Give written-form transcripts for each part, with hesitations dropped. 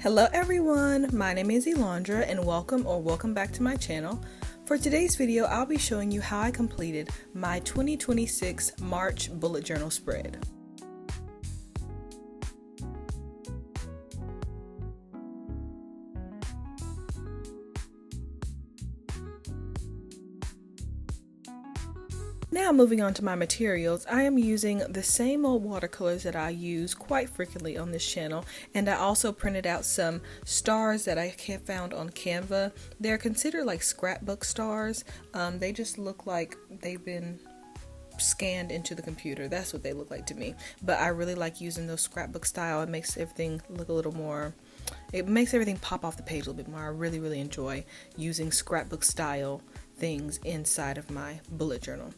Hello everyone, my name is Elondra and welcome back to my channel. For today's video, I'll be showing you how I completed my 2026 March bullet journal spread. Now moving on to my materials, I am using the same old watercolors that I use quite frequently on this channel, and I also printed out some stars that I found on Canva. They're considered like scrapbook stars. They just look like they've been scanned into the computer. That's what they look like to me. But I really like using those scrapbook style. It makes everything look a little more, it makes everything pop off the page a little bit more. I really enjoy using scrapbook style things inside of my bullet journal.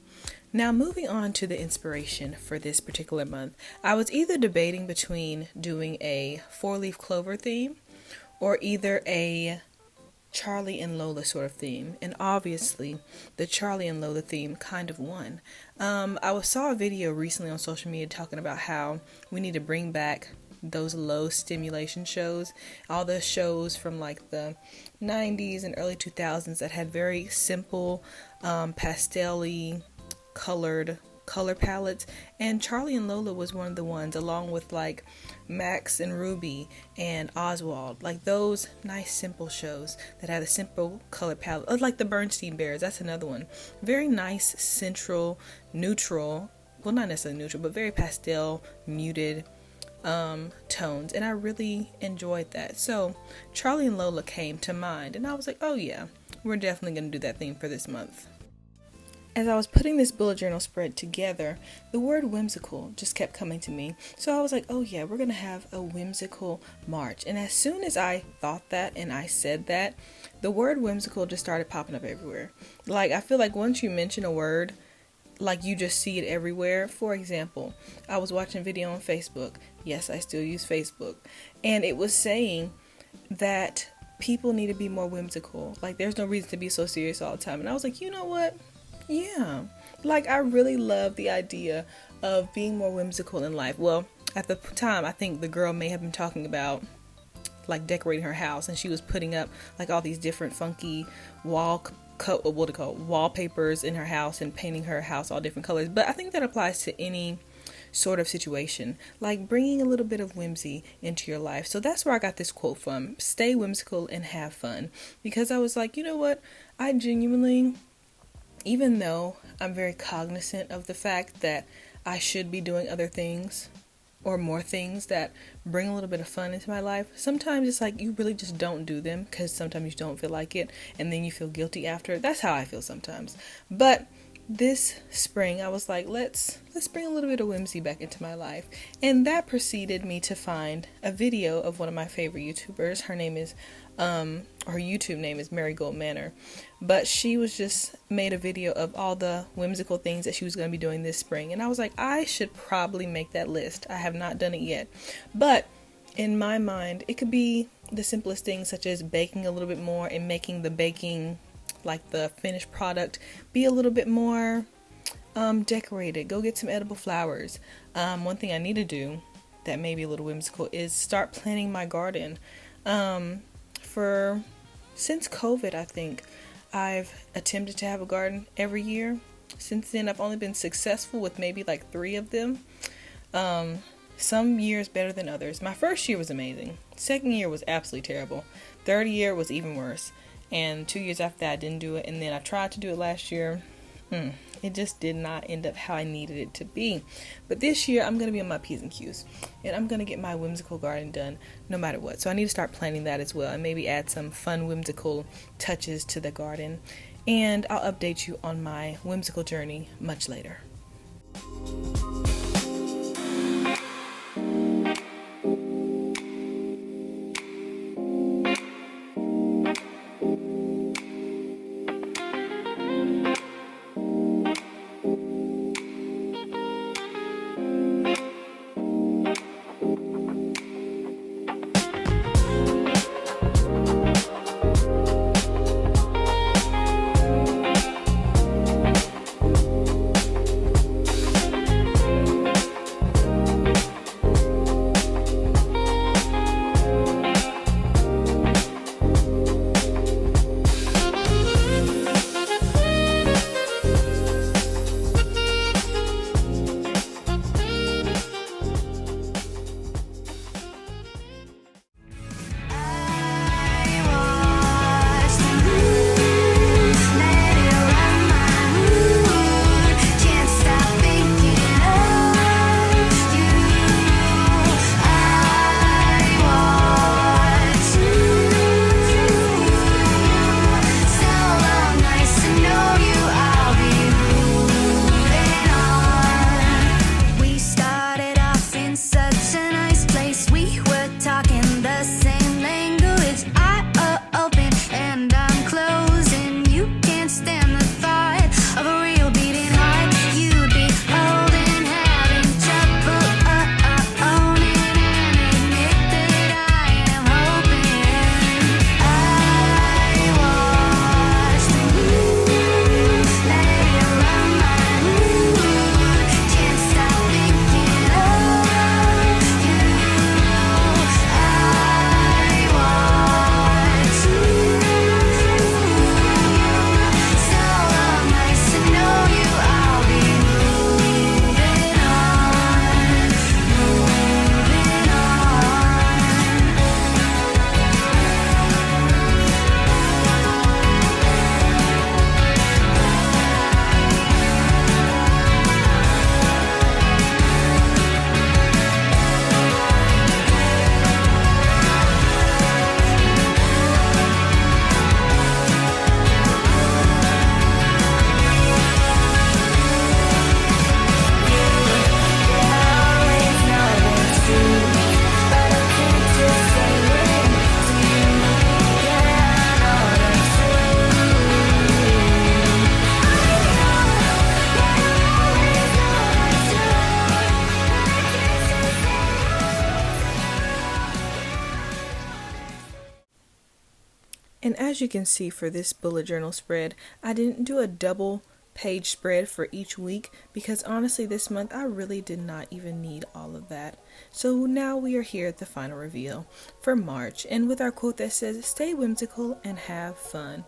Now moving on to the inspiration for this particular month, I was either debating between doing a 4-leaf clover theme or either a Charlie and Lola sort of theme, and obviously the Charlie and Lola theme kind of won. I saw a video recently on social media talking about how we need to bring back those low stimulation shows, all the shows from like the 90s and early 2000s that had very simple pastel-y colored color palettes, and Charlie and Lola was one of the ones, along with like Max and Ruby and Oswald, like those nice simple shows that had a simple color palette, like the Bernstein Bears. That's another one, very nice central neutral, well not necessarily neutral, but very pastel muted tones, and I really enjoyed that. So Charlie and Lola came to mind, and I was like, oh yeah, we're definitely going to do that theme for this month. As I was putting this bullet journal spread together, the word whimsical just kept coming to me. So I was like, oh yeah, we're going to have a whimsical March. And as soon as I thought that and I said that, the word whimsical just started popping up everywhere. Like, I feel like once you mention a word, like you just see it everywhere. For example, I was watching a video on Facebook. Yes, I still use Facebook. And it was saying that people need to be more whimsical. Like, there's no reason to be so serious all the time. And I was like, you know what? Yeah, like I really love the idea of being more whimsical in life. Well, at the time, I think the girl may have been talking about like decorating her house, and she was putting up like all these different funky wallpapers in her house and painting her house all different colors. But I think that applies to any sort of situation, like bringing a little bit of whimsy into your life. So that's where I got this quote from: stay whimsical and have fun. Because I was like, you know what, I genuinely, even though I'm very cognizant of the fact that I should be doing other things or more things that bring a little bit of fun into my life, sometimes it's like you really just don't do them because sometimes you don't feel like it, and then you feel guilty after. That's how I feel sometimes. But this spring I was like, let's bring a little bit of whimsy back into my life, and that preceded me to find a video of one of my favorite YouTubers. Her name is her YouTube name is Marigold Manor, but she was just made a video of all the whimsical things that she was going to be doing this spring, and I was like, I should probably make that list. I have not done it yet, but in my mind it could be the simplest things, such as baking a little bit more and making the baking, like the finished product, be a little bit more decorated. Go get some edible flowers. One thing I need to do that may be a little whimsical is start planting my garden. Since COVID, I think I've attempted to have a garden every year. Since then, I've only been successful with maybe like 3 of them. Some years better than others. My first year was amazing. Second year was absolutely terrible. Third year was even worse. And 2 years after that, I didn't do it. And then I tried to do it last year. It just did not end up how I needed it to be. But this year, I'm going to be on my P's and Q's. And I'm going to get my whimsical garden done no matter what. So I need to start planning that as well. And maybe add some fun whimsical touches to the garden. And I'll update you on my whimsical journey much later. as you can see for this bullet journal spread, I didn't do a double page spread for each week because honestly this month I really did not even need all of that. So now we are here at the final reveal for March, and with our quote that says, "Stay whimsical and have fun."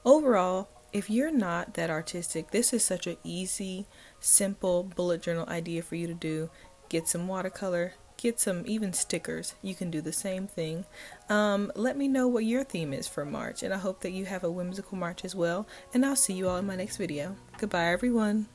Overall, if you're not that artistic, this is such an easy, simple bullet journal idea for you to do. Get some watercolor, get some even stickers. You can do the same thing. Let me know what your theme is for March, and I hope that you have a whimsical March as well, and I'll see you all in my next video. Goodbye, everyone.